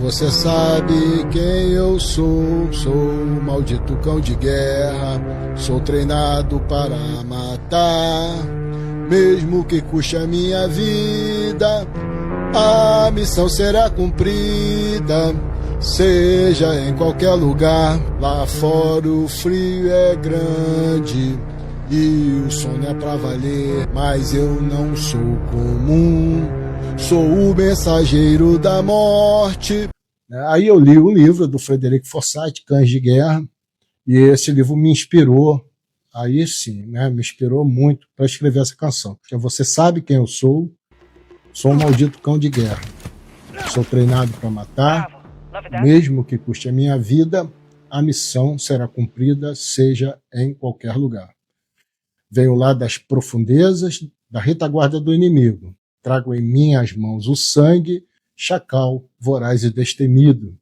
Você sabe quem eu sou, sou um maldito cão de guerra, sou treinado para matar, mesmo que custe a minha vida, a missão será cumprida, seja em qualquer lugar. Lá fora o frio é grande e o sono é pra valer, mas eu não sou comum, sou o mensageiro da morte. Aí eu li o livro do Frederic Forsyth, Cães de Guerra, e esse livro me inspirou, aí sim, né, me inspirou muito para escrever essa canção. Porque você sabe quem eu sou, sou um maldito cão de guerra. Sou treinado para matar, mesmo que custe a minha vida, a missão será cumprida, seja em qualquer lugar. Venho lá das profundezas da retaguarda do inimigo. Trago em minhas mãos o sangue, chacal, voraz e destemido.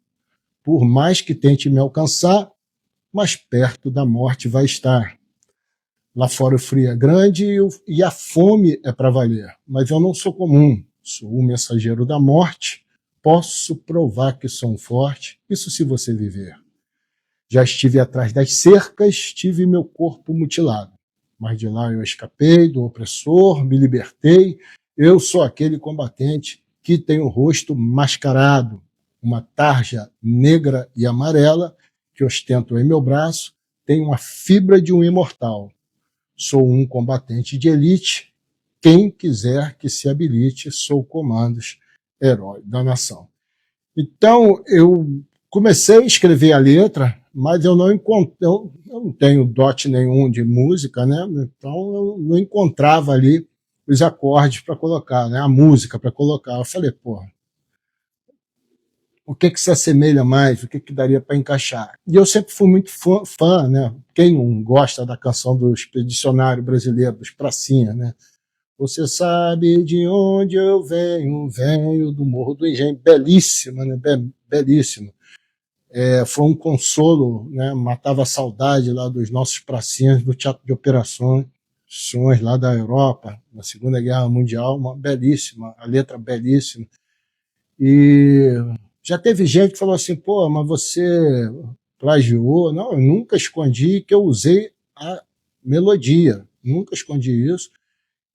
Por mais que tente me alcançar, mais perto da morte vai estar. Lá fora o frio é grande e a fome é para valer. Mas eu não sou comum, sou o mensageiro da morte. Posso provar que sou um forte, isso se você viver. Já estive atrás das cercas, tive meu corpo mutilado. Mas de lá eu escapei do opressor, me libertei. Eu sou aquele combatente que tem o rosto mascarado, uma tarja negra e amarela que ostento em meu braço, tem uma fibra de um imortal. Sou um combatente de elite, quem quiser que se habilite, sou Comandos, herói da nação. Então eu comecei a escrever a letra, mas eu não tenho dote nenhum de música, né? Então eu não encontrava ali os acordes para colocar, né? A música para colocar. Eu falei, porra, o que se assemelha mais, o que daria para encaixar? E eu sempre fui muito fã, né? Quem não gosta da canção do Expedicionário Brasileiro, dos Pracinha, né? Você sabe de onde eu venho, venho do Morro do Engenho, belíssima, né? Belíssima. Foi um consolo, né? Matava a saudade lá dos nossos pracinhas do Teatro de Operações lá da Europa, na Segunda Guerra Mundial, uma belíssima, a letra belíssima. E já teve gente que falou assim, pô, mas você plagiou? Não, eu nunca escondi que eu usei a melodia, nunca escondi isso.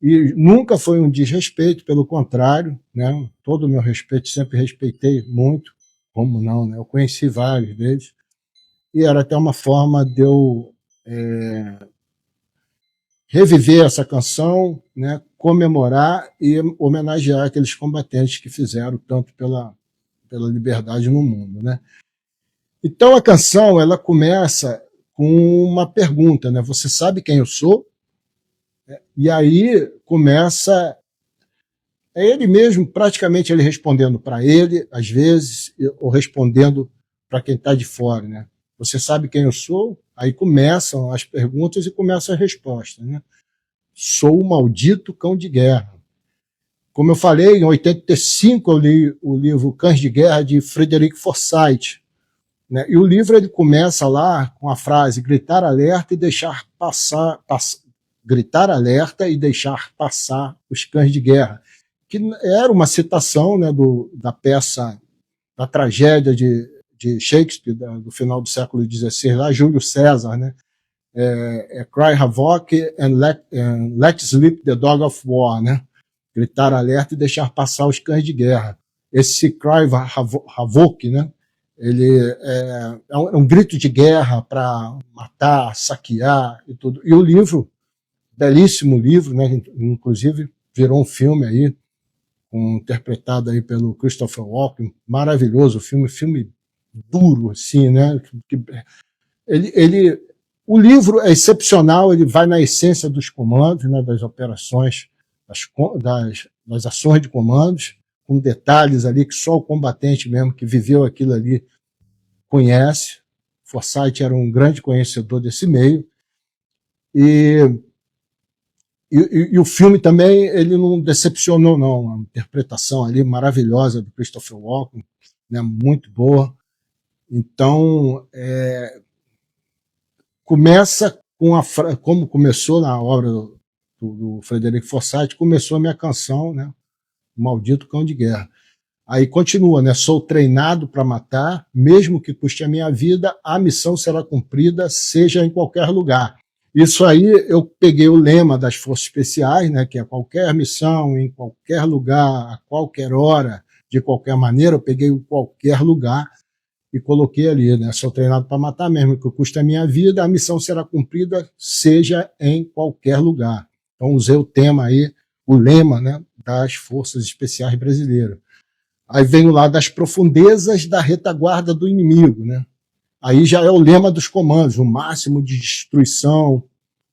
E nunca foi um desrespeito, pelo contrário, né? Todo o meu respeito, sempre respeitei muito, como não, né? Eu conheci vários deles, e era até uma forma de eu reviver essa canção, né? Comemorar e homenagear aqueles combatentes que fizeram tanto pela liberdade no mundo, né? Então a canção ela começa com uma pergunta, né? Você sabe quem eu sou? E aí começa ele mesmo, praticamente ele respondendo para ele, às vezes, ou respondendo para quem está de fora, né? Você sabe quem eu sou? Aí começam as perguntas e começa a resposta, né? Sou o maldito cão de guerra. Como eu falei, em 85 eu li o livro Cães de Guerra de Frederic Forsyth, né? E o livro ele começa lá com a frase gritar alerta e deixar gritar alerta e deixar passar os cães de guerra, que era uma citação, né, da peça, da tragédia de Shakespeare, do final do século XVI, lá, Júlio César, né? Cry havoc and let sleep the dog of war, né? Gritar alerta e deixar passar os cães de guerra. Esse cry havoc, né? Ele é um grito de guerra para matar, saquear e tudo. E o livro, belíssimo livro, né? Inclusive virou um filme aí, interpretado aí pelo Christopher Walken, maravilhoso filme duro, assim, né? O livro é excepcional, ele vai na essência dos comandos, né? Das operações, das ações de comandos, com detalhes ali que só o combatente mesmo que viveu aquilo ali conhece. Forsyth era um grande conhecedor desse meio. E o filme também ele não decepcionou, não. A interpretação ali maravilhosa do Christopher Walken, né, muito boa. Então, começa com como começou na obra do Frederic Forsyth, começou a minha canção, né, O Maldito Cão de Guerra. Aí continua, né? Sou treinado para matar, mesmo que custe a minha vida, a missão será cumprida, seja em qualquer lugar. Isso aí eu peguei o lema das Forças Especiais, né? Que é qualquer missão, em qualquer lugar, a qualquer hora, de qualquer maneira. Eu peguei o qualquer lugar e coloquei ali, né? Sou treinado para matar, mesmo que custe a minha vida, a missão será cumprida, seja em qualquer lugar. Então usei o tema aí, o lema, né? Das Forças Especiais Brasileiras. Aí vem lá das profundezas da retaguarda do inimigo, né? Aí já é o lema dos comandos, o máximo de destruição,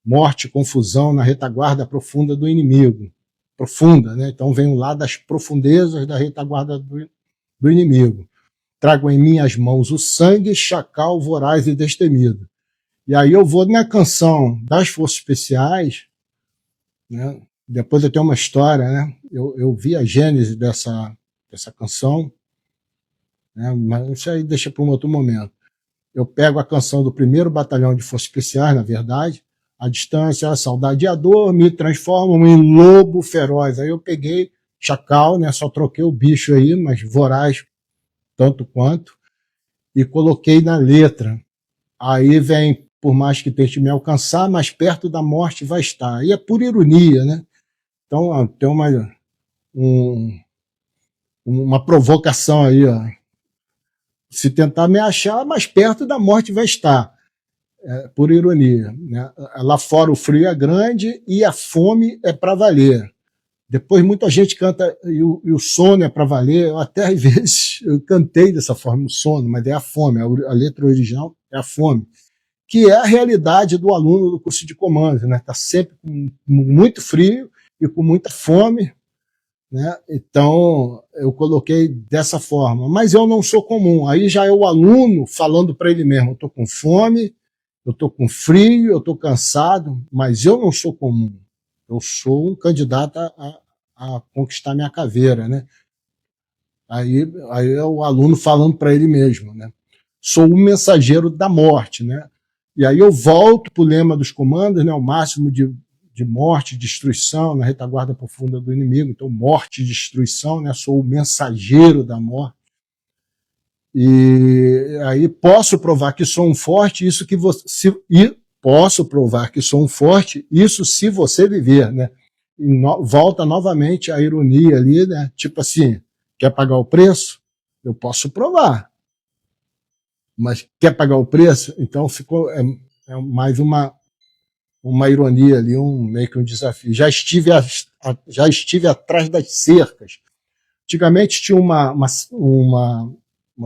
morte, confusão na retaguarda profunda do inimigo. Profunda, né? Então vem lá das profundezas da retaguarda do inimigo. Trago em minhas mãos o sangue, chacal, voraz e destemido. E aí eu vou na canção das Forças Especiais, né? Depois eu tenho uma história, né? Eu vi a gênese dessa canção, né? Mas isso aí deixa para um outro momento. Eu pego a canção do 1º Batalhão de Forças Especiais, na verdade, a distância, a saudade e a dor me transformam em lobo feroz. Aí eu peguei chacal, né? Só troquei o bicho aí, mas voraz tanto quanto, e coloquei na letra. Aí vem, por mais que tente me alcançar, mais perto da morte vai estar. E é por ironia, né? Então tem uma provocação aí, ó. Se tentar me achar, mais perto da morte vai estar. Por ironia, né? Lá fora o frio é grande e a fome é para valer. Depois muita gente canta e o sono é para valer. Eu até às vezes eu cantei dessa forma, o sono, mas é a fome. A letra original é a fome, que é a realidade do aluno do curso de comandos, né? Está sempre com muito frio e com muita fome, né? Então eu coloquei dessa forma. Mas eu não sou comum. Aí já é o aluno falando para ele mesmo: eu estou com fome, eu estou com frio, eu estou cansado, mas eu não sou comum. Eu sou um candidato a conquistar minha caveira, né? Aí é o aluno falando para ele mesmo, né? Sou o mensageiro da morte, né? E aí eu volto para o lema dos comandos, né? O máximo de morte, destruição na retaguarda profunda do inimigo. Então, morte e destruição, né? Sou o mensageiro da morte. E aí posso provar que sou um forte, isso que você... Posso provar que sou um forte, isso se você viver, né? Volta novamente a ironia ali, né? Tipo assim, quer pagar o preço? Eu posso provar. Mas quer pagar o preço? Então ficou mais uma ironia ali, meio que um desafio. Já estive atrás das cercas. Antigamente tinha uma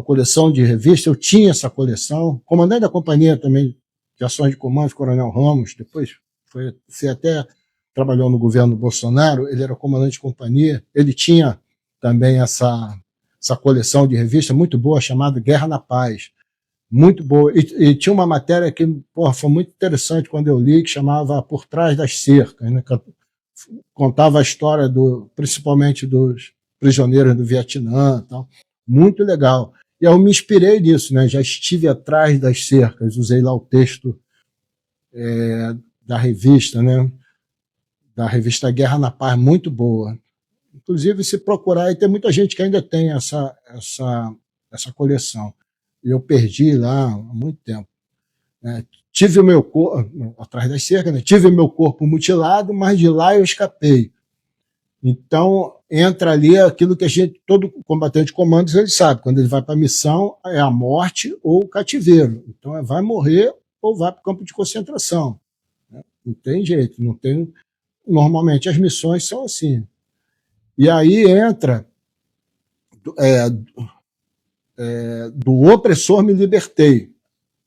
coleção de revistas, eu tinha essa coleção, comandante da companhia também de ações de comando, Coronel Ramos, depois foi até trabalhou no governo Bolsonaro, ele era comandante de companhia, ele tinha também essa coleção de revistas muito boa, chamada Guerra na Paz, muito boa, e tinha uma matéria que foi muito interessante quando eu li, que chamava Por Trás das Cercas, né, que contava a história principalmente dos prisioneiros do Vietnã, tal. Muito legal. E eu me inspirei nisso, né? Já estive atrás das cercas, usei lá o texto da revista, né? Da revista Guerra na Paz, muito boa. Inclusive, se procurar, e tem muita gente que ainda tem essa coleção. E eu perdi lá há muito tempo. Tive o meu corpo, atrás das cercas, né? Tive o meu corpo mutilado, mas de lá eu escapei. Então, entra ali aquilo que todo combatente de comandos ele sabe, quando ele vai para a missão, é a morte ou o cativeiro. Então, vai morrer ou vai para o campo de concentração. Não tem jeito, não tem. Normalmente as missões são assim. E aí entra do opressor me libertei.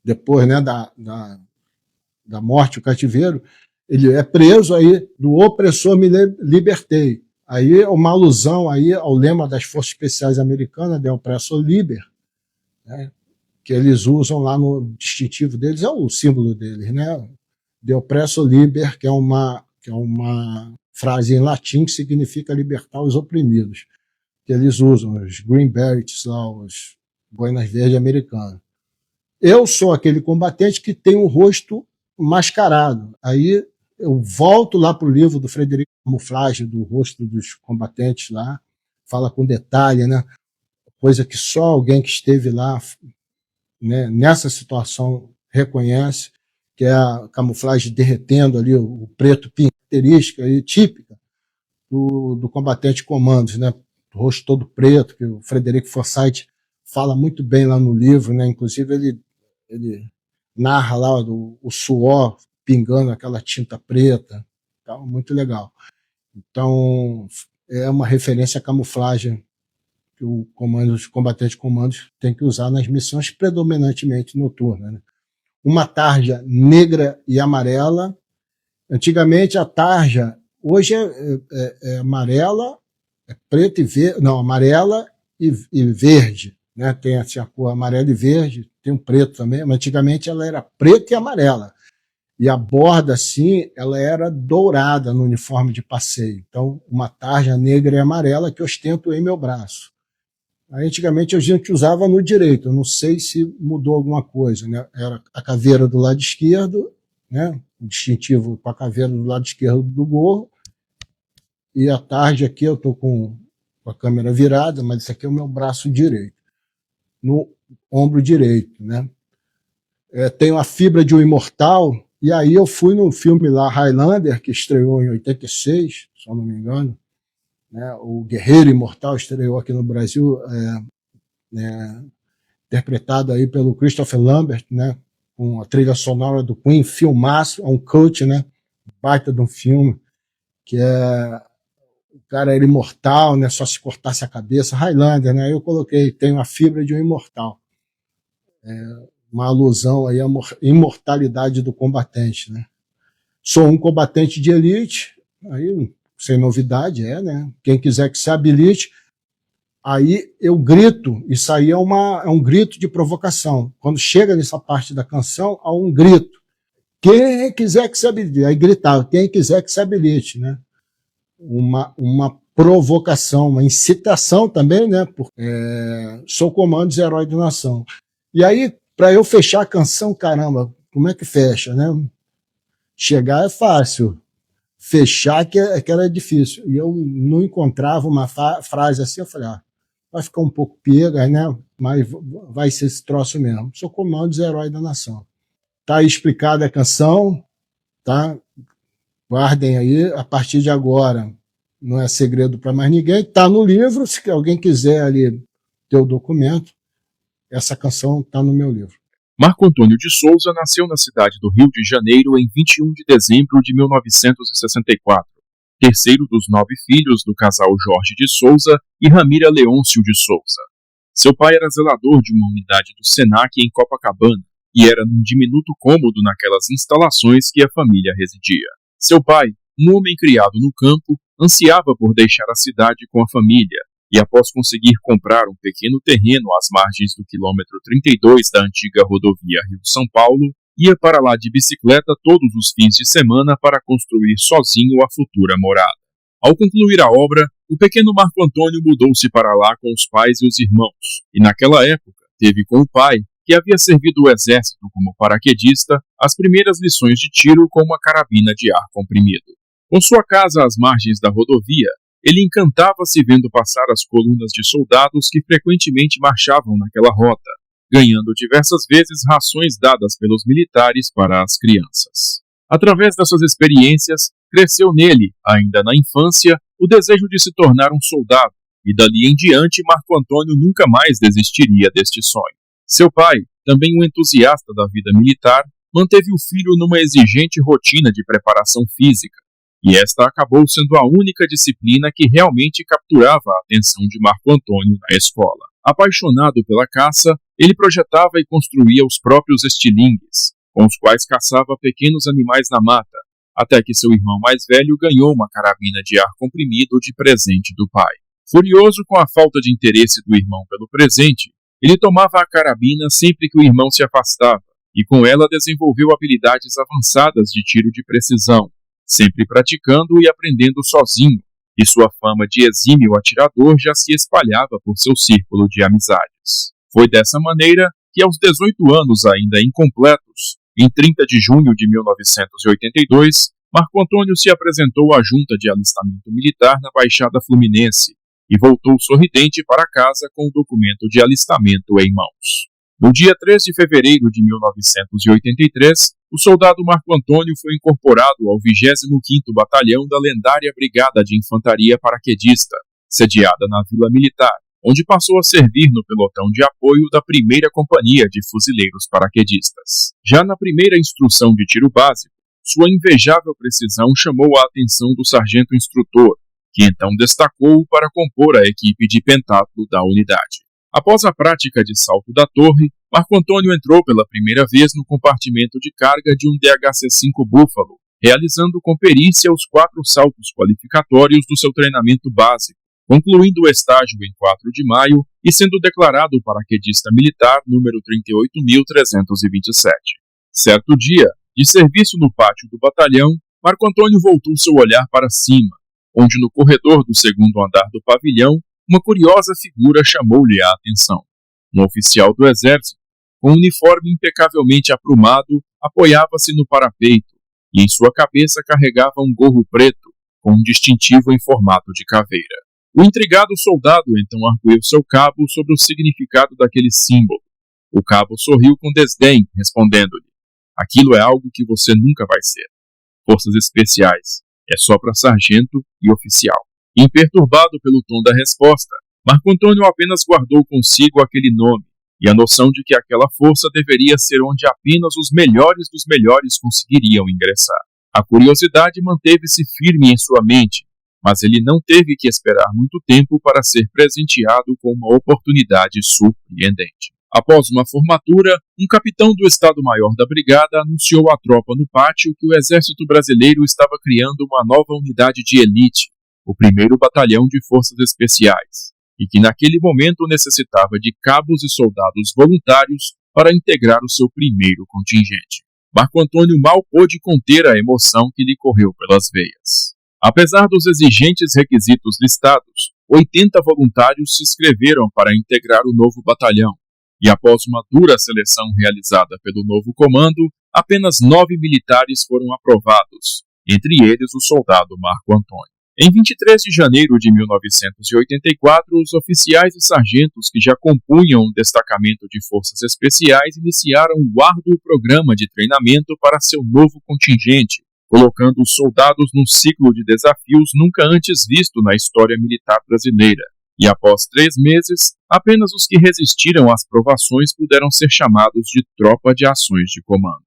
Depois, né, da morte, o cativeiro, ele é preso, aí do opressor me libertei. Aí é uma alusão aí ao lema das Forças Especiais Americanas, de Oppressor Liber, né, que eles usam lá no distintivo deles, é o símbolo deles, né? De Oppressor Liber, que é uma frase em latim que significa libertar os oprimidos, que eles usam, os Green Berets lá, os boinas verdes americanos. Eu sou aquele combatente que tem o rosto mascarado. Aí eu volto lá para o livro do Frederico Camuflage, do rosto dos combatentes lá, fala com detalhe, né? coisa que só alguém que esteve lá, né, nessa situação reconhece, que é a camuflagem derretendo ali, o preto característica e típica do combatente comandos, né? O rosto todo preto, que o Frederico Forsyth fala muito bem lá no livro, né? Inclusive ele narra lá o suor pingando aquela tinta preta, então, muito legal. Então, é uma referência à camuflagem que os combatentes comandos têm que usar nas missões predominantemente noturnas, né? Uma tarja negra e amarela. Antigamente a tarja, hoje é amarela, é preta e verde, não, amarela e verde, né? Tem assim, a cor amarela e verde, tem um preto também, mas antigamente ela era preta e amarela. E a borda, assim, ela era dourada no uniforme de passeio. Então, uma tarja negra e amarela que ostento em meu braço. Aí, antigamente a gente usava no direito, eu não sei se mudou alguma coisa, né? Era a caveira do lado esquerdo, né? O distintivo com a caveira do lado esquerdo do gorro, e a tarde aqui eu estou com a câmera virada, mas isso aqui é o meu braço direito, no ombro direito, né? Tenho a fibra de um imortal, e aí eu fui no filme lá, Highlander, que estreou em 86, se eu não me engano, né? O Guerreiro Imortal estreou aqui no Brasil, interpretado aí pelo Christopher Lambert, né? Com a trilha sonora do Queen, filmaço, é um cult, né? Baita de um filme, que é o cara era imortal, né? Só se cortasse a cabeça, Highlander, né? Eu coloquei, tenho a fibra de um imortal. Uma alusão aí à imortalidade do combatente, né? Sou um combatente de elite, aí sem novidade, né? Quem quiser que se habilite, aí eu grito, isso aí é um grito de provocação. Quando chega nessa parte da canção, há um grito. Quem quiser que se habilite, aí gritava, quem quiser que se habilite, né? Uma provocação, uma incitação também, né? Sou Comandos, herói da nação. E aí, para eu fechar a canção, caramba, como é que fecha, né? Chegar é fácil, fechar que era difícil. E eu não encontrava uma frase assim, eu falei, vai ficar um pouco pega, né? Mas vai ser esse troço mesmo. Sou Comandos, herói da nação. Tá aí explicada a canção, tá? Guardem aí, a partir de agora, não é segredo para mais ninguém, tá no livro, se alguém quiser ali ter o documento, essa canção tá no meu livro. Marco Antônio de Souza nasceu na cidade do Rio de Janeiro em 21 de dezembro de 1964, terceiro dos 9 filhos do casal Jorge de Souza e Ramira Leôncio de Souza. Seu pai era zelador de uma unidade do Senac em Copacabana e era num diminuto cômodo naquelas instalações que a família residia. Seu pai, um homem criado no campo, ansiava por deixar a cidade com a família e, após conseguir comprar um pequeno terreno às margens do quilômetro 32 da antiga rodovia Rio-São Paulo, ia para lá de bicicleta todos os fins de semana para construir sozinho a futura morada. Ao concluir a obra, o pequeno Marco Antônio mudou-se para lá com os pais e os irmãos, e naquela época teve com o pai, que havia servido o exército como paraquedista, as primeiras lições de tiro com uma carabina de ar comprimido. Com sua casa às margens da rodovia, ele encantava-se vendo passar as colunas de soldados que frequentemente marchavam naquela rota, ganhando diversas vezes rações dadas pelos militares para as crianças. Através dessas experiências, cresceu nele, ainda na infância, o desejo de se tornar um soldado, e dali em diante Marco Antônio nunca mais desistiria deste sonho. Seu pai, também um entusiasta da vida militar, manteve o filho numa exigente rotina de preparação física, e esta acabou sendo a única disciplina que realmente capturava a atenção de Marco Antônio na escola. Apaixonado pela caça, ele projetava e construía os próprios estilingues, com os quais caçava pequenos animais na mata, até que seu irmão mais velho ganhou uma carabina de ar comprimido de presente do pai. Furioso com a falta de interesse do irmão pelo presente, ele tomava a carabina sempre que o irmão se afastava, e com ela desenvolveu habilidades avançadas de tiro de precisão, sempre praticando e aprendendo sozinho, e sua fama de exímio atirador já se espalhava por seu círculo de amizades. Foi dessa maneira que, aos 18 anos ainda incompletos, em 30 de junho de 1982, Marco Antônio se apresentou à Junta de Alistamento Militar na Baixada Fluminense e voltou sorridente para casa com o documento de alistamento em mãos. No dia 3 de fevereiro de 1983, o soldado Marco Antônio foi incorporado ao 25º Batalhão da lendária Brigada de Infantaria Paraquedista, sediada na Vila Militar, onde passou a servir no pelotão de apoio da 1ª Companhia de Fuzileiros Paraquedistas. Já na primeira instrução de tiro básico, sua invejável precisão chamou a atenção do sargento instrutor, que então destacou-o para compor a equipe de pentatlo da unidade. Após a prática de salto da torre, Marco Antônio entrou pela primeira vez no compartimento de carga de um DHC-5 Buffalo, realizando com perícia os 4 saltos qualificatórios do seu treinamento básico, concluindo o estágio em 4 de maio e sendo declarado paraquedista militar número 38.327. Certo dia, de serviço no pátio do batalhão, Marco Antônio voltou seu olhar para cima, onde no corredor do 2º andar do pavilhão, uma curiosa figura chamou-lhe a atenção. Um oficial do exército, com um uniforme impecavelmente aprumado, apoiava-se no parapeito e em sua cabeça carregava um gorro preto, com um distintivo em formato de caveira. O intrigado soldado então arguiu seu cabo sobre o significado daquele símbolo. O cabo sorriu com desdém, respondendo-lhe: "Aquilo é algo que você nunca vai ser. Forças especiais. É só para sargento e oficial." Imperturbado pelo tom da resposta, Marco Antônio apenas guardou consigo aquele nome e a noção de que aquela força deveria ser onde apenas os melhores dos melhores conseguiriam ingressar. A curiosidade manteve-se firme em sua mente, mas ele não teve que esperar muito tempo para ser presenteado com uma oportunidade surpreendente. Após uma formatura, um capitão do Estado-Maior da Brigada anunciou à tropa no pátio que o Exército Brasileiro estava criando uma nova unidade de elite, o 1º Batalhão de Forças Especiais, e que naquele momento necessitava de cabos e soldados voluntários para integrar o seu primeiro contingente. Marco Antônio mal pôde conter a emoção que lhe correu pelas veias. Apesar dos exigentes requisitos listados, 80 voluntários se inscreveram para integrar o novo batalhão, e após uma dura seleção realizada pelo novo comando, apenas 9 militares foram aprovados, entre eles o soldado Marco Antônio. Em 23 de janeiro de 1984, os oficiais e sargentos que já compunham um destacamento de forças especiais iniciaram um árduo programa de treinamento para seu novo contingente, colocando os soldados num ciclo de desafios nunca antes visto na história militar brasileira. E após 3 meses, apenas os que resistiram às provações puderam ser chamados de tropa de ações de comandos.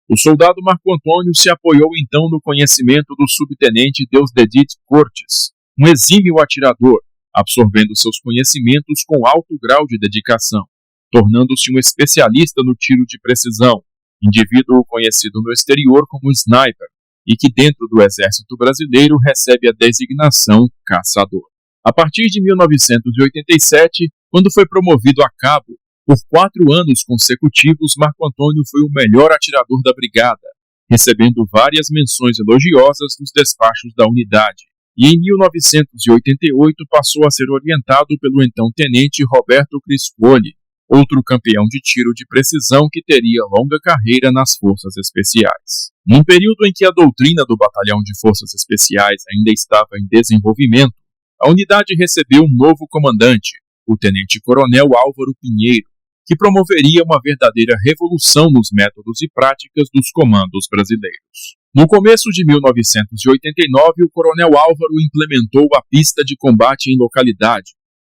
O soldado Marco Antônio se apoiou então no conhecimento do subtenente Deusdedit Cortes, um exímio atirador, absorvendo seus conhecimentos com alto grau de dedicação, tornando-se um especialista no tiro de precisão, indivíduo conhecido no exterior como sniper, e que dentro do Exército Brasileiro recebe a designação caçador. A partir de 1987, quando foi promovido a cabo, por 4 anos consecutivos, Marco Antônio foi o melhor atirador da brigada, recebendo várias menções elogiosas nos despachos da unidade, e em 1988 passou a ser orientado pelo então tenente Roberto Criscuoli, outro campeão de tiro de precisão que teria longa carreira nas Forças Especiais. Num período em que a doutrina do Batalhão de Forças Especiais ainda estava em desenvolvimento, a unidade recebeu um novo comandante, o tenente-coronel Álvaro Pinheiro, que promoveria uma verdadeira revolução nos métodos e práticas dos comandos brasileiros. No começo de 1989, o coronel Álvaro implementou a pista de combate em localidade,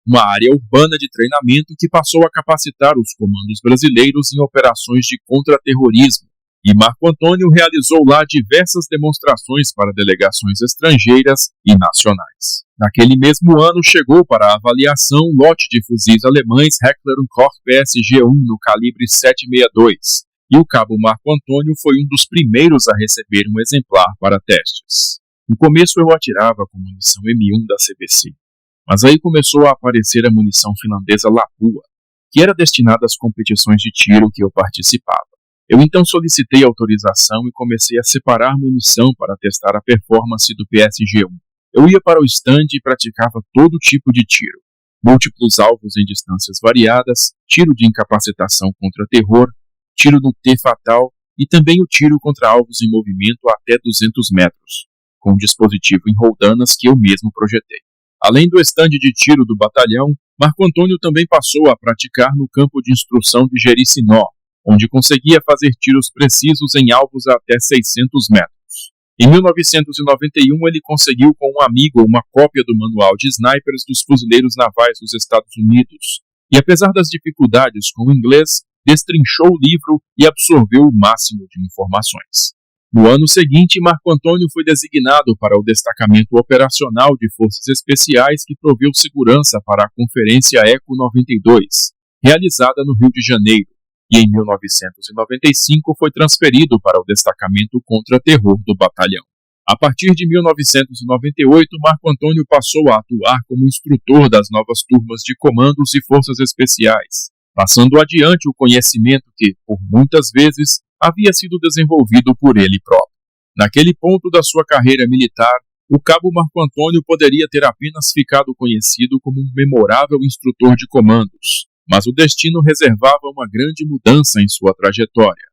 uma área urbana de treinamento que passou a capacitar os comandos brasileiros em operações de contra-terrorismo, e Marco Antônio realizou lá diversas demonstrações para delegações estrangeiras e nacionais. Naquele mesmo ano chegou para a avaliação um lote de fuzis alemães Heckler & Koch PSG-1 no calibre 7,62, e o cabo Marco Antônio foi um dos primeiros a receber um exemplar para testes. No começo eu atirava com munição M1 da CBC, mas aí começou a aparecer a munição finlandesa Lapua, que era destinada às competições de tiro que eu participava. Eu então solicitei autorização e comecei a separar munição para testar a performance do PSG-1. Eu ia para o stand e praticava todo tipo de tiro. Múltiplos alvos em distâncias variadas, tiro de incapacitação contra terror, tiro no T fatal e também o tiro contra alvos em movimento a até 200 metros, com um dispositivo em roldanas que eu mesmo projetei. Além do estande de tiro do batalhão, Marco Antônio também passou a praticar no campo de instrução de Jericinó, onde conseguia fazer tiros precisos em alvos a até 600 metros. Em 1991, ele conseguiu com um amigo uma cópia do manual de snipers dos fuzileiros navais dos Estados Unidos, e apesar das dificuldades com o inglês, destrinchou o livro e absorveu o máximo de informações. No ano seguinte, Marco Antônio foi designado para o Destacamento Operacional de Forças Especiais que proveu segurança para a Conferência ECO 92, realizada no Rio de Janeiro, e em 1995 foi transferido para o Destacamento Contra-Terror do Batalhão. A partir de 1998, Marco Antônio passou a atuar como instrutor das novas turmas de comandos e forças especiais, passando adiante o conhecimento que, por muitas vezes, havia sido desenvolvido por ele próprio. Naquele ponto da sua carreira militar, o cabo Marco Antônio poderia ter apenas ficado conhecido como um memorável instrutor de comandos, mas o destino reservava uma grande mudança em sua trajetória,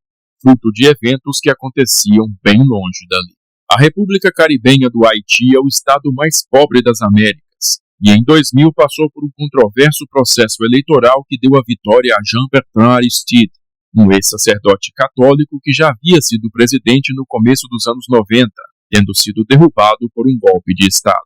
fruto de eventos que aconteciam bem longe dali. A República Caribenha do Haiti é o estado mais pobre das Américas, e em 2000 passou por um controverso processo eleitoral que deu a vitória a Jean-Bertrand Aristide, um ex-sacerdote católico que já havia sido presidente no começo dos anos 90, tendo sido derrubado por um golpe de Estado.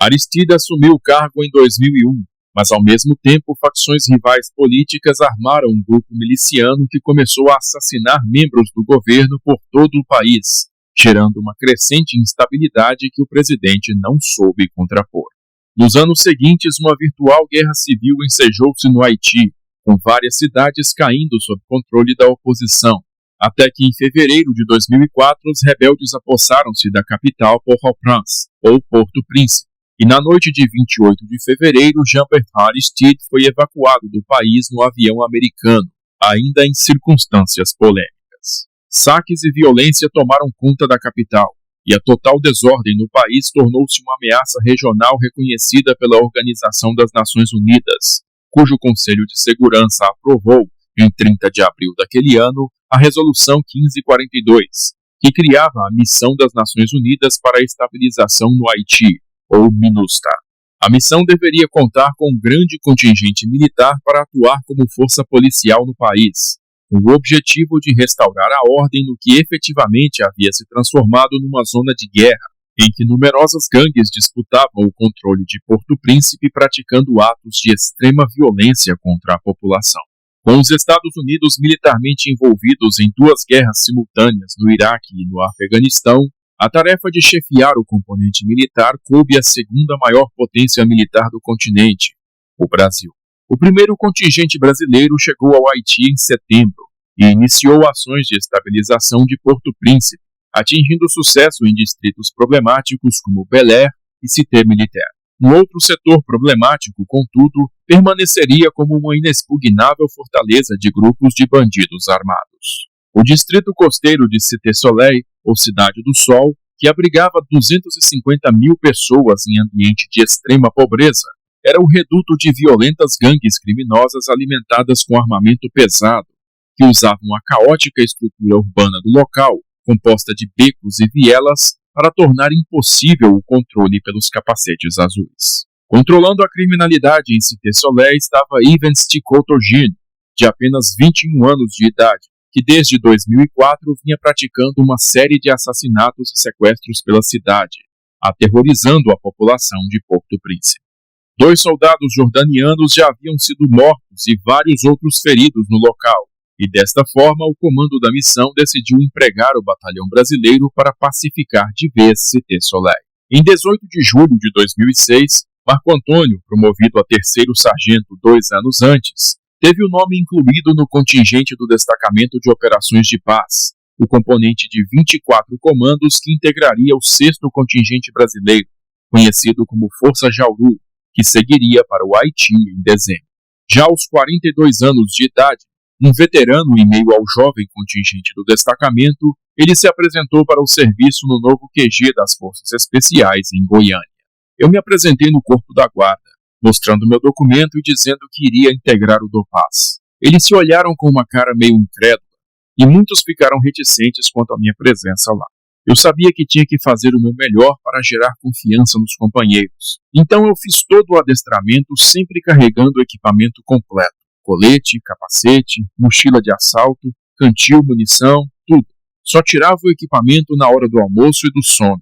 Aristide assumiu o cargo em 2001, mas ao mesmo tempo facções rivais políticas armaram um grupo miliciano que começou a assassinar membros do governo por todo o país, gerando uma crescente instabilidade que o presidente não soube contrapor. Nos anos seguintes, uma virtual guerra civil ensejou-se no Haiti, com várias cidades caindo sob controle da oposição, até que em fevereiro de 2004 os rebeldes apossaram-se da capital Port-au-Prince, ou Porto Príncipe, e na noite de 28 de fevereiro, Jean-Bertrand Aristide foi evacuado do país no avião americano, ainda em circunstâncias polêmicas. Saques e violência tomaram conta da capital, e a total desordem no país tornou-se uma ameaça regional reconhecida pela Organização das Nações Unidas, cujo Conselho de Segurança aprovou, em 30 de abril daquele ano, a Resolução 1542, que criava a Missão das Nações Unidas para a Estabilização no Haiti, ou MINUSTAH. A missão deveria contar com um grande contingente militar para atuar como força policial no país, com o objetivo de restaurar a ordem no que efetivamente havia se transformado numa zona de guerra, em que numerosas gangues disputavam o controle de Porto Príncipe praticando atos de extrema violência contra a população. Com os Estados Unidos militarmente envolvidos em duas guerras simultâneas no Iraque e no Afeganistão, a tarefa de chefiar o componente militar coube à segunda maior potência militar do continente, o Brasil. O primeiro contingente brasileiro chegou ao Haiti em setembro e iniciou ações de estabilização de Porto Príncipe, atingindo sucesso em distritos problemáticos como Belém e Cité Militaire. Um outro setor problemático, contudo, permaneceria como uma inexpugnável fortaleza de grupos de bandidos armados. O distrito costeiro de Cité Soleil, ou Cidade do Sol, que abrigava 250 mil pessoas em ambiente de extrema pobreza, era o reduto de violentas gangues criminosas alimentadas com armamento pesado, que usavam a caótica estrutura urbana do local, composta de becos e vielas, para tornar impossível o controle pelos capacetes azuis. Controlando a criminalidade em Cité Soleil estava Yves Ticotogine, de apenas 21 anos de idade, que desde 2004 vinha praticando uma série de assassinatos e sequestros pela cidade, aterrorizando a população de Porto Príncipe. 2 soldados jordanianos já haviam sido mortos e vários outros feridos no local, e desta forma o comando da missão decidiu empregar o batalhão brasileiro para pacificar de vez Cité Soleil. Em 18 de julho de 2006, Marco Antônio, promovido a 3º sargento 2 anos antes, teve o nome incluído no contingente do Destacamento de Operações de Paz, o componente de 24 comandos que integraria o 6º contingente brasileiro, conhecido como Força Jauru, que seguiria para o Haiti em dezembro. Já aos 42 anos de idade, um veterano em meio ao jovem contingente do destacamento, ele se apresentou para o serviço no novo QG das Forças Especiais em Goiânia. Eu me apresentei no corpo da guarda, mostrando meu documento e dizendo que iria integrar o DOPAS. Eles se olharam com uma cara meio incrédula, e muitos ficaram reticentes quanto à minha presença lá. Eu sabia que tinha que fazer o meu melhor para gerar confiança nos companheiros. Então eu fiz todo o adestramento sempre carregando o equipamento completo. Colete, capacete, mochila de assalto, cantil, munição, tudo. Só tirava o equipamento na hora do almoço e do sono.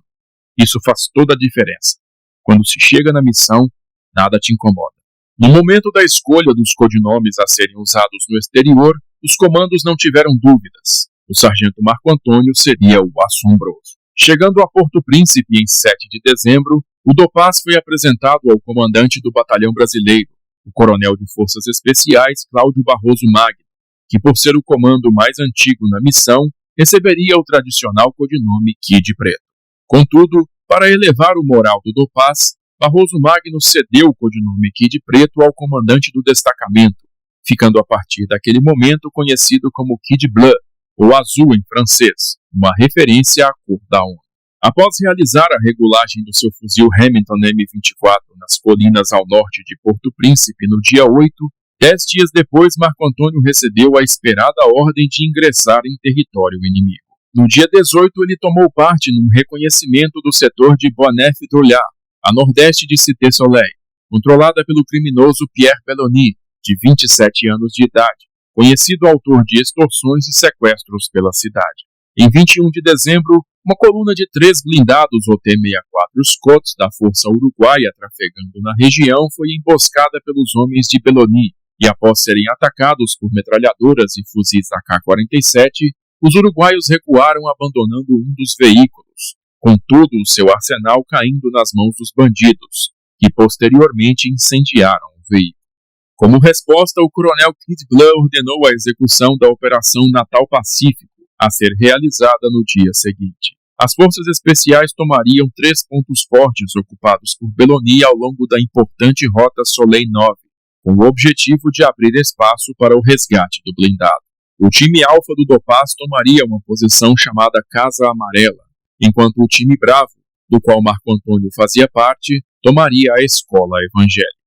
Isso faz toda a diferença. Quando se chega na missão, nada te incomoda. No momento da escolha dos codinomes a serem usados no exterior, os comandos não tiveram dúvidas. O sargento Marco Antônio seria o Assombroso. Chegando a Porto Príncipe em 7 de dezembro, o Dopaz foi apresentado ao comandante do batalhão brasileiro, o coronel de Forças Especiais Cláudio Barroso Magno, que por ser o comando mais antigo na missão, receberia o tradicional codinome Kid Preto. Contudo, para elevar o moral do Dopaz, Barroso Magno cedeu o codinome Kid Preto ao comandante do destacamento, ficando a partir daquele momento conhecido como Kid Bleu, ou azul em francês, uma referência à cor da ONU. Após realizar a regulagem do seu fuzil Remington M24 nas colinas ao norte de Porto Príncipe no dia 8, 10 dias depois Marco Antônio recebeu a esperada ordem de ingressar em território inimigo. No dia 18 ele tomou parte num reconhecimento do setor de Boisneuf-Trouillard, a nordeste de Cité-Soleil, controlada pelo criminoso Pierre Belloni, de 27 anos de idade, conhecido autor de extorsões e sequestros pela cidade. Em 21 de dezembro, uma coluna de 3 blindados OT-64 Scott da Força Uruguaia trafegando na região foi emboscada pelos homens de Belloni e, após serem atacados por metralhadoras e fuzis AK-47, os uruguaios recuaram abandonando um dos veículos, com todo o seu arsenal caindo nas mãos dos bandidos, que posteriormente incendiaram o veículo. Como resposta, o coronel Kid Bleu ordenou a execução da Operação Natal Pacífico, a ser realizada no dia seguinte. As forças especiais tomariam 3 pontos fortes ocupados por Belloni ao longo da importante Rota Soleil 9, com o objetivo de abrir espaço para o resgate do blindado. O time alfa do Dopaz tomaria uma posição chamada Casa Amarela, enquanto o time Bravo, do qual Marco Antônio fazia parte, tomaria a Escola Evangélica.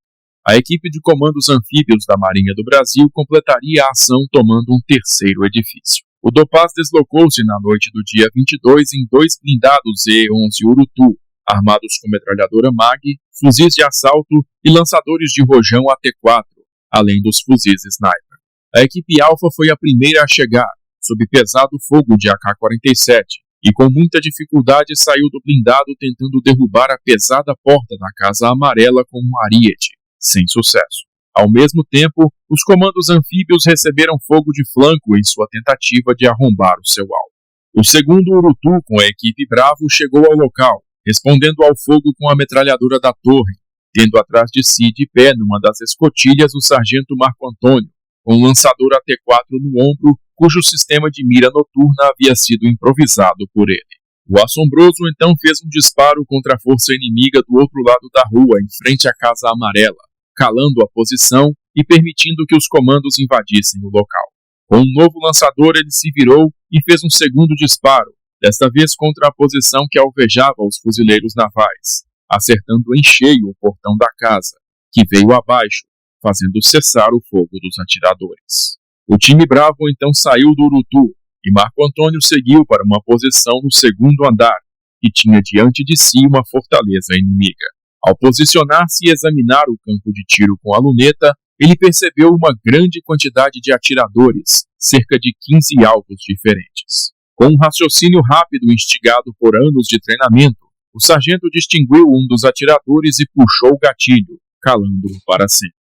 A equipe de comandos anfíbios da Marinha do Brasil completaria a ação tomando um terceiro edifício. O Dopaz deslocou-se na noite do dia 22 em 2 blindados E-11 Urutu, armados com metralhadora MAG, fuzis de assalto e lançadores de rojão AT-4, além dos fuzis Sniper. A equipe Alfa foi a primeira a chegar, sob pesado fogo de AK-47, e com muita dificuldade saiu do blindado tentando derrubar a pesada porta da Casa Amarela com um ariete, sem sucesso. Ao mesmo tempo, os comandos anfíbios receberam fogo de flanco em sua tentativa de arrombar o seu alvo. O segundo Urutu, com a equipe Bravo, chegou ao local, respondendo ao fogo com a metralhadora da torre, tendo atrás de si, de pé numa das escotilhas, o sargento Marco Antônio, com um lançador AT-4 no ombro, cujo sistema de mira noturna havia sido improvisado por ele. O Assombroso então fez um disparo contra a força inimiga do outro lado da rua, em frente à Casa Amarela, calando a posição e permitindo que os comandos invadissem o local. Com um novo lançador, ele se virou e fez um segundo disparo, desta vez contra a posição que alvejava os fuzileiros navais, acertando em cheio o portão da casa, que veio abaixo, fazendo cessar o fogo dos atiradores. O time Bravo então saiu do Urutu e Marco Antônio seguiu para uma posição no segundo andar, que tinha diante de si uma fortaleza inimiga. Ao posicionar-se e examinar o campo de tiro com a luneta, ele percebeu uma grande quantidade de atiradores, cerca de 15 alvos diferentes. Com um raciocínio rápido instigado por anos de treinamento, o sargento distinguiu um dos atiradores e puxou o gatilho, calando-o para sempre.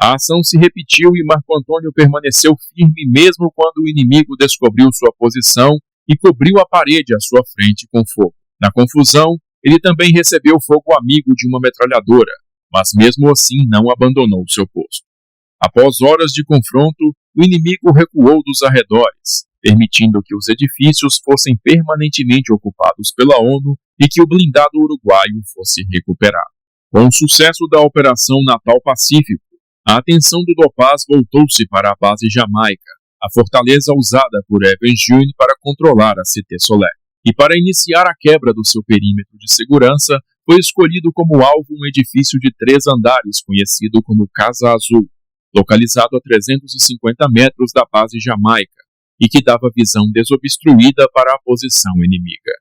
A ação se repetiu e Marco Antônio permaneceu firme mesmo quando o inimigo descobriu sua posição e cobriu a parede à sua frente com fogo. Na confusão, ele também recebeu fogo amigo de uma metralhadora, mas mesmo assim não abandonou seu posto. Após horas de confronto, o inimigo recuou dos arredores, permitindo que os edifícios fossem permanentemente ocupados pela ONU e que o blindado uruguaio fosse recuperado. Com o sucesso da Operação Natal Pacífico, a atenção do Dopaz voltou-se para a base Jamaica, a fortaleza usada por Evans June para controlar a Cité-Soleil. E para iniciar a quebra do seu perímetro de segurança, foi escolhido como alvo um edifício de 3 andares conhecido como Casa Azul, localizado a 350 metros da base Jamaica, e que dava visão desobstruída para a posição inimiga.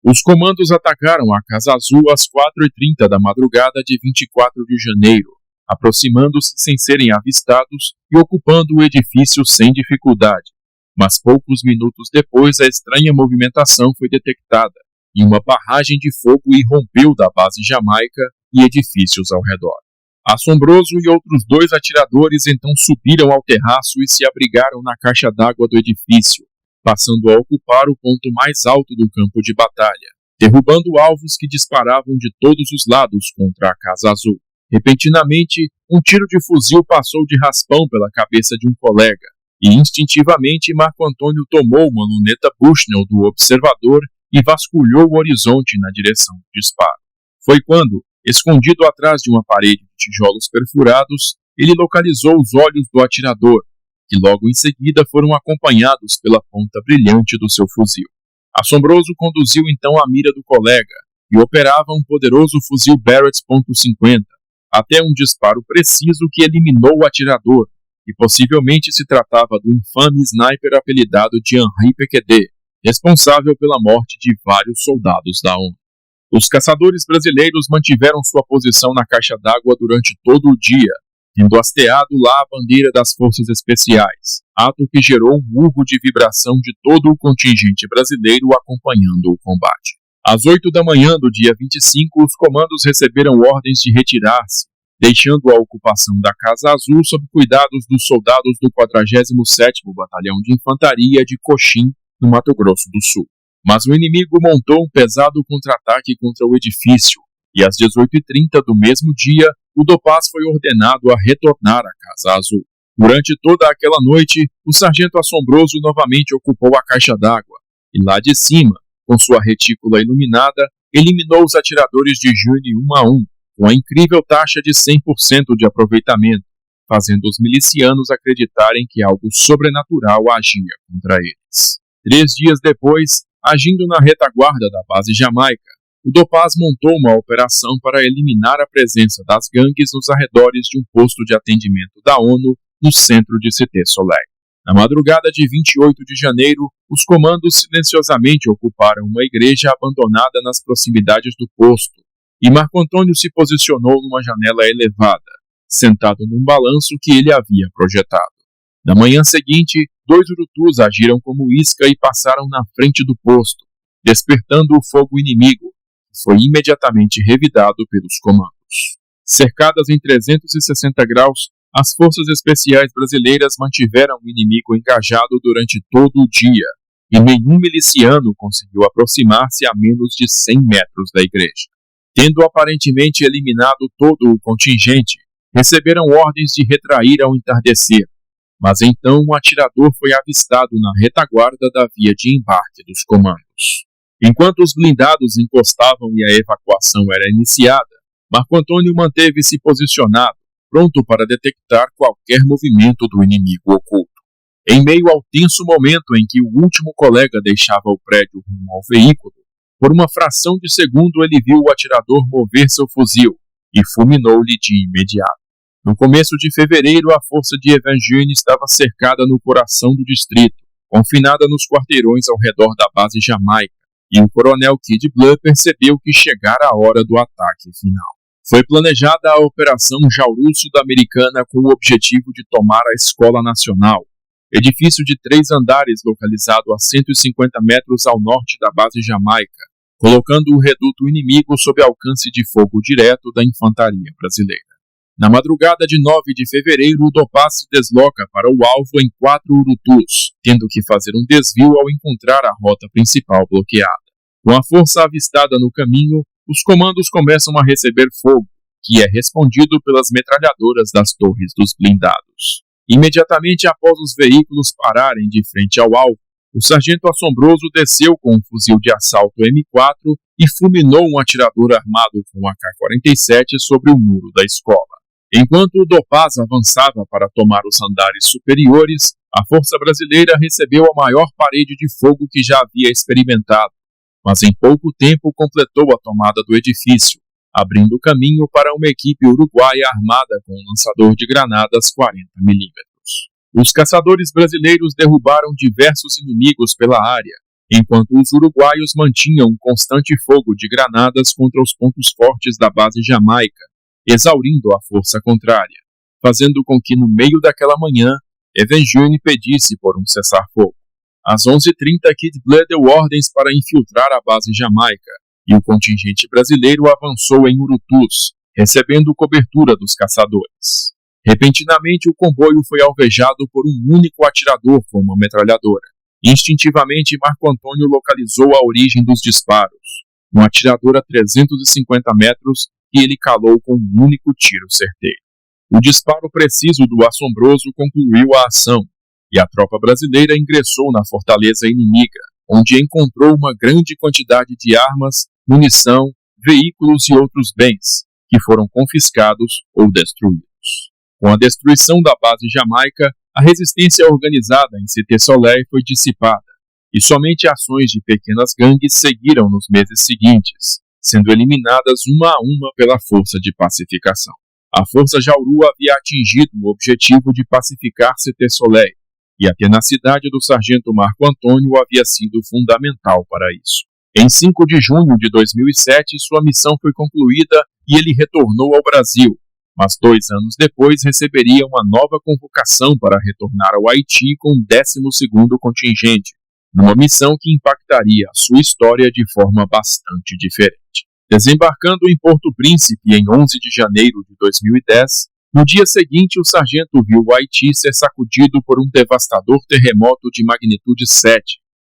Os comandos atacaram a Casa Azul às 4h30 da madrugada de 24 de janeiro, aproximando-se sem serem avistados e ocupando o edifício sem dificuldade. Mas poucos minutos depois, a estranha movimentação foi detectada e uma barragem de fogo irrompeu da base Jamaica e edifícios ao redor. Assombroso e outros 2 atiradores então subiram ao terraço e se abrigaram na caixa d'água do edifício, passando a ocupar o ponto mais alto do campo de batalha, derrubando alvos que disparavam de todos os lados contra a Casa Azul. Repentinamente, um tiro de fuzil passou de raspão pela cabeça de um colega, e instintivamente Marco Antônio tomou uma luneta Bushnell do observador e vasculhou o horizonte na direção do disparo. Foi quando, escondido atrás de uma parede de tijolos perfurados, ele localizou os olhos do atirador, que logo em seguida foram acompanhados pela ponta brilhante do seu fuzil. Assombroso conduziu então a mira do colega, e operava um poderoso fuzil Barrett .50, até um disparo preciso que eliminou o atirador, e possivelmente se tratava do infame sniper apelidado de Henri Pequedet, responsável pela morte de vários soldados da ONU. Os caçadores brasileiros mantiveram sua posição na caixa d'água durante todo o dia, tendo hasteado lá a bandeira das Forças Especiais, ato que gerou um urro de vibração de todo o contingente brasileiro acompanhando o combate. Às 8 da manhã do dia 25, os comandos receberam ordens de retirar-se, deixando a ocupação da Casa Azul sob cuidados dos soldados do 47º Batalhão de Infantaria de Coxim, no Mato Grosso do Sul. Mas o inimigo montou um pesado contra-ataque contra o edifício, e às 18h30 do mesmo dia, o Dopaz foi ordenado a retornar à Casa Azul. Durante toda aquela noite, o sargento Assombroso novamente ocupou a caixa d'água, e lá de cima, com sua retícula iluminada, eliminou os atiradores de June 1 a 1, com a incrível taxa de 100% de aproveitamento, fazendo os milicianos acreditarem que algo sobrenatural agia contra eles. 3 dias depois, agindo na retaguarda da base Jamaica, o Dopaz montou uma operação para eliminar a presença das gangues nos arredores de um posto de atendimento da ONU no centro de Cité Soleil. Na madrugada de 28 de janeiro, os comandos silenciosamente ocuparam uma igreja abandonada nas proximidades do posto, e Marco Antônio se posicionou numa janela elevada, sentado num balanço que ele havia projetado. Na manhã seguinte, 2 urutus agiram como isca e passaram na frente do posto, despertando o fogo inimigo, que foi imediatamente revidado pelos comandos. Cercadas em 360 graus, as forças especiais brasileiras mantiveram o inimigo engajado durante todo o dia, e nenhum miliciano conseguiu aproximar-se a menos de 100 metros da igreja. Tendo aparentemente eliminado todo o contingente, receberam ordens de retrair ao entardecer, mas então um atirador foi avistado na retaguarda da via de embarque dos comandos. Enquanto os blindados encostavam e a evacuação era iniciada, Marco Antônio manteve-se posicionado, pronto para detectar qualquer movimento do inimigo oculto. Em meio ao tenso momento em que o último colega deixava o prédio rumo ao veículo, por uma fração de segundo ele viu o atirador mover seu fuzil e fulminou-lhe de imediato. No começo de fevereiro, a força de Evangeline estava cercada no coração do distrito, confinada nos quarteirões ao redor da base Jamaica, e o coronel Kid Bleu percebeu que chegara a hora do ataque final. Foi planejada a Operação Jauru Sul-Americana com o objetivo de tomar a Escola Nacional, edifício de 3 andares localizado a 150 metros ao norte da base Jamaica, colocando o reduto inimigo sob alcance de fogo direto da infantaria brasileira. Na madrugada de 9 de fevereiro, o Dopaz se desloca para o alvo em 4 urutus, tendo que fazer um desvio ao encontrar a rota principal bloqueada. Com a força avistada no caminho, os comandos começam a receber fogo, que é respondido pelas metralhadoras das torres dos blindados. Imediatamente após os veículos pararem de frente ao alvo, o sargento Assombroso desceu com um fuzil de assalto M4 e fulminou um atirador armado com AK-47 sobre o muro da escola. Enquanto o Dopaz avançava para tomar os andares superiores, a força brasileira recebeu a maior parede de fogo que já havia experimentado, mas em pouco tempo completou a tomada do edifício, abrindo caminho para uma equipe uruguaia armada com um lançador de granadas 40mm. Os caçadores brasileiros derrubaram diversos inimigos pela área, enquanto os uruguaios mantinham um constante fogo de granadas contra os pontos fortes da base Jamaica, exaurindo a força contrária, fazendo com que no meio daquela manhã, Evangeline pedisse por um cessar-fogo. Às 11h30, Kid Blade deu ordens para infiltrar a base Jamaica, e o contingente brasileiro avançou em Urutus, recebendo cobertura dos caçadores. Repentinamente, o comboio foi alvejado por um único atirador com uma metralhadora. Instintivamente, Marco Antônio localizou a origem dos disparos, um atirador a 350 metros, que ele calou com um único tiro certeiro. O disparo preciso do Assombroso concluiu a ação, e a tropa brasileira ingressou na fortaleza inimiga, onde encontrou uma grande quantidade de armas, munição, veículos e outros bens, que foram confiscados ou destruídos. Com a destruição da base Jamaica, a resistência organizada em Cité Soleil foi dissipada, e somente ações de pequenas gangues seguiram nos meses seguintes, sendo eliminadas uma a uma pela Força de Pacificação. A Força Jauru havia atingido o objetivo de pacificar Cité Soleil, e a tenacidade do sargento Marco Antônio havia sido fundamental para isso. Em 5 de junho de 2007, sua missão foi concluída e ele retornou ao Brasil, mas 2 anos depois receberia uma nova convocação para retornar ao Haiti com o 12º contingente, numa missão que impactaria a sua história de forma bastante diferente. Desembarcando em Porto Príncipe em 11 de janeiro de 2010, no dia seguinte o sargento viu o Haiti ser sacudido por um devastador terremoto de magnitude 7,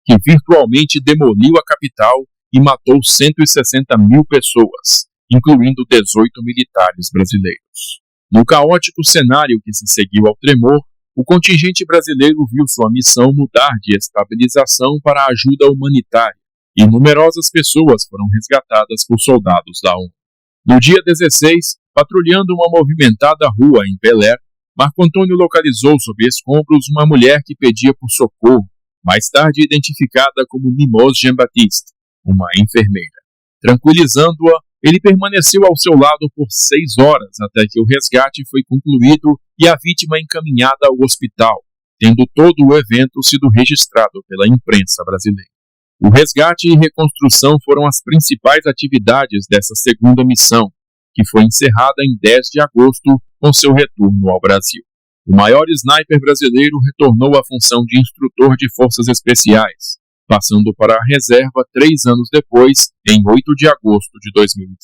que virtualmente demoliu a capital e matou 160 mil pessoas, incluindo 18 militares brasileiros. No caótico cenário que se seguiu ao tremor, o contingente brasileiro viu sua missão mudar de estabilização para ajuda humanitária, e numerosas pessoas foram resgatadas por soldados da ONU. No dia 16, patrulhando uma movimentada rua em Bel Air, Marco Antônio localizou sob escombros uma mulher que pedia por socorro, mais tarde identificada como Mimose Jean-Baptiste, uma enfermeira. Tranquilizando-a, ele permaneceu ao seu lado por 6 horas até que o resgate foi concluído e a vítima encaminhada ao hospital, tendo todo o evento sido registrado pela imprensa brasileira. O resgate e reconstrução foram as principais atividades dessa segunda missão, que foi encerrada em 10 de agosto com seu retorno ao Brasil. O maior sniper brasileiro retornou à função de instrutor de forças especiais, passando para a reserva 3 anos depois, em 8 de agosto de 2013.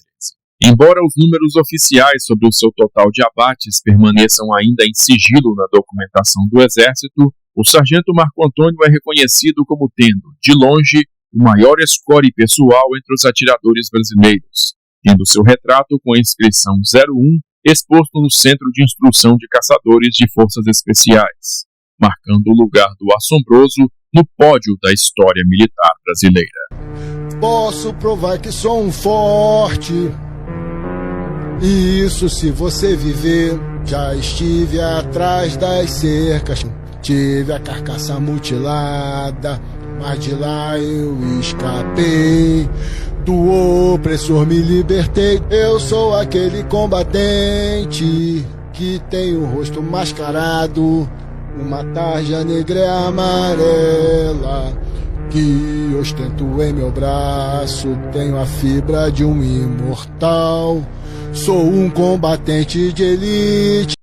Embora os números oficiais sobre o seu total de abates permaneçam ainda em sigilo na documentação do Exército, o sargento Marco Antônio é reconhecido como tendo, de longe, o maior score pessoal entre os atiradores brasileiros, tendo seu retrato com a inscrição 01 exposto no Centro de Instrução de Caçadores de Forças Especiais, marcando o lugar do Assombroso no pódio da história militar brasileira. Posso provar que sou um forte, isso se você viver. Já estive atrás das cercas, tive a carcaça mutilada, mas de lá eu escapei. Do opressor me libertei. Eu sou aquele combatente que tem o rosto mascarado, uma tarja negra e amarela que ostento em meu braço. Tenho a fibra de um imortal. Sou um combatente de elite.